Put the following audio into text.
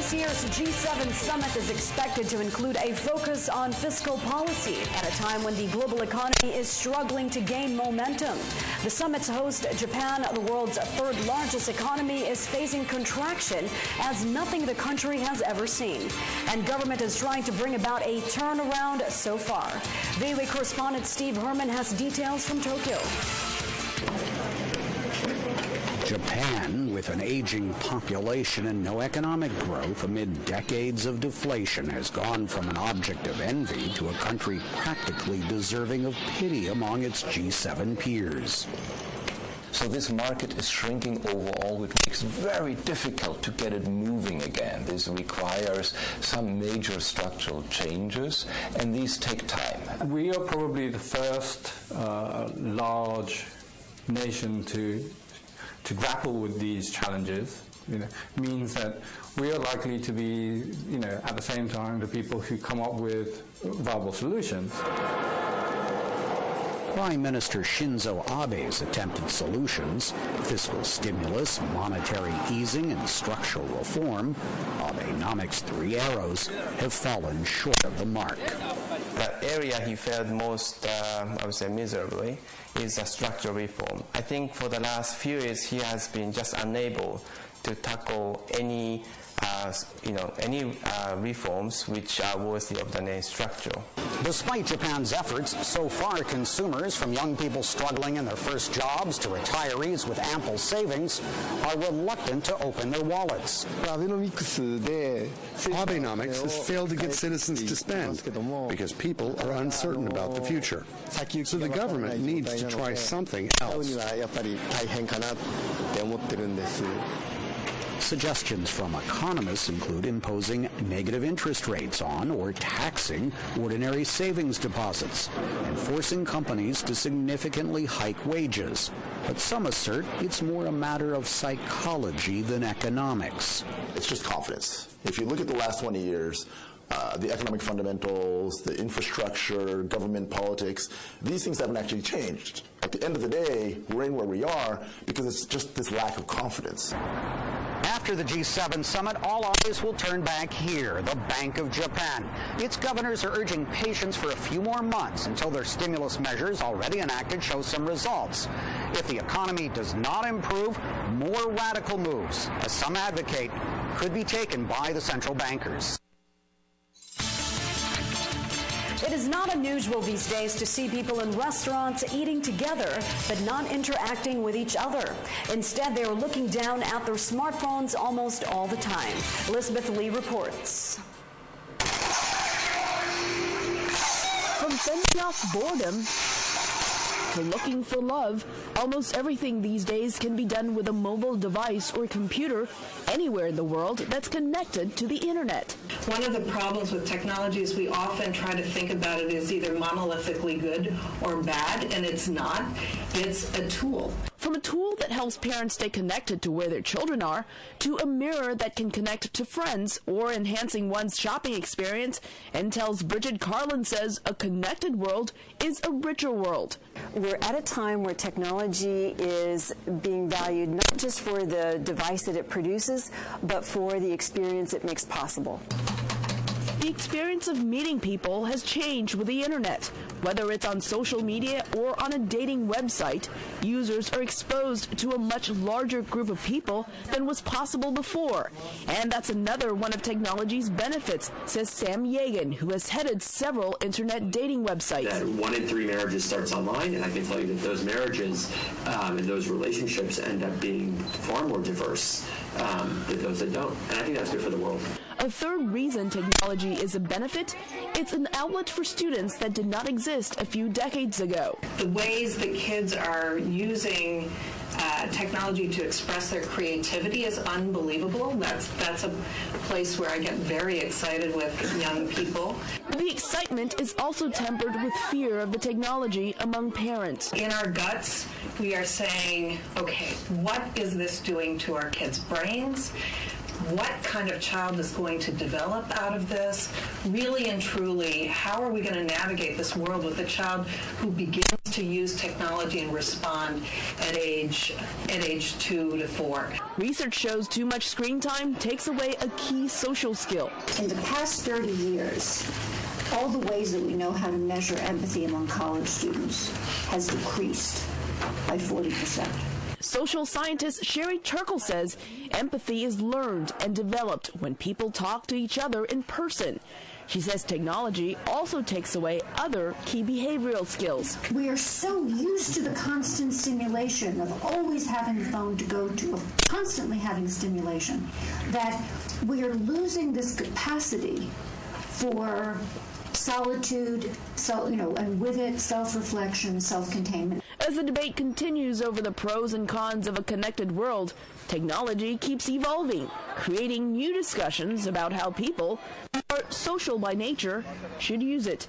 This year's G7 summit is expected to include a focus on fiscal policy at a time when the global economy is struggling to gain momentum. The summit's host, Japan, the world's third largest economy, is facing contraction as nothing the country has ever seen. And government is trying to bring about a turnaround so far. VOA correspondent Steve Herman has details from Tokyo. Japan, with an aging population and no economic growth amid decades of deflation, has gone from an object of envy to a country practically deserving of pity among its G7 peers. So this market is shrinking overall, which makes it very difficult to get it moving again. This requires some major structural changes, and these take time. We are probably the first large nation to grapple with these challenges. Means that we are likely to be, at the same time, the people who come up with viable solutions. Prime Minister Shinzo Abe's attempted solutions, fiscal stimulus, monetary easing, and structural reform, Abenomics' three arrows, have fallen short of the mark. The area he failed most, I would say miserably, is a structural reform. I think for the last few years he has been just unable to tackle any reforms which are worthy of the name structural. Despite Japan's efforts, so far consumers, from young people struggling in their first jobs to retirees with ample savings, are reluctant to open their wallets. Abenomics has failed to get citizens to spend because people are uncertain about the future. So the government needs to try something else. Suggestions from economists include imposing negative interest rates on or taxing ordinary savings deposits and forcing companies to significantly hike wages. But some assert it's more a matter of psychology than economics. It's just confidence. If you look at the last 20 years, the economic fundamentals, the infrastructure, government politics, these things haven't actually changed. At the end of the day, we're in where we are because it's just this lack of confidence. After the G7 summit, all eyes will turn back here, the Bank of Japan. Its governors are urging patience for a few more months until their stimulus measures already enacted show some results. If the economy does not improve, more radical moves, as some advocate, could be taken by the central bankers. It is not unusual these days to see people in restaurants eating together but not interacting with each other. Instead, they are looking down at their smartphones almost all the time. Elizabeth Lee reports. From fending off boredom to looking for love, almost everything these days can be done with a mobile device or computer anywhere in the world that's connected to the internet. One of the problems with technology is we often try to think about it as either monolithically good or bad, and it's not. It's a tool. From a tool that helps parents stay connected to where their children are, to a mirror that can connect to friends or enhancing one's shopping experience, Intel's Bridget Carlin says a connected world is a richer world. We're at a time where technology is being valued not just for the device that it produces, but for the experience it makes possible. The experience of meeting people has changed with the internet. Whether it's on social media or on a dating website, users are exposed to a much larger group of people than was possible before. And that's another one of technology's benefits, says Sam Yegan, who has headed several internet dating websites. That 1 in 3 marriages starts online, and I can tell you that those marriages and those relationships end up being far more diverse than those that don't. And I think that's good for the world. A third reason technology is a benefit, it's an outlet for students that did not exist a few decades ago. The ways that kids are using technology to express their creativity is unbelievable. That's a place where I get very excited with young people. The excitement is also tempered with fear of the technology among parents. In our guts, we are saying, okay, what is this doing to our kids' brains? What kind of child is going to develop out of this? Really and truly, how are we going to navigate this world with a child who begins to use technology and respond at age 2 to 4. Research shows too much screen time takes away a key social skill. In the past 30 years, all the ways that we know how to measure empathy among college students has decreased by 40%. Social scientist Sherry Turkle says empathy is learned and developed when people talk to each other in person. She says technology also takes away other key behavioral skills. We are so used to the constant stimulation of always having the phone to go to, of constantly having stimulation, that we are losing this capacity for solitude, and with it, self-reflection, self-containment. As the debate continues over the pros and cons of a connected world, technology keeps evolving, creating new discussions about how people who are social by nature should use it.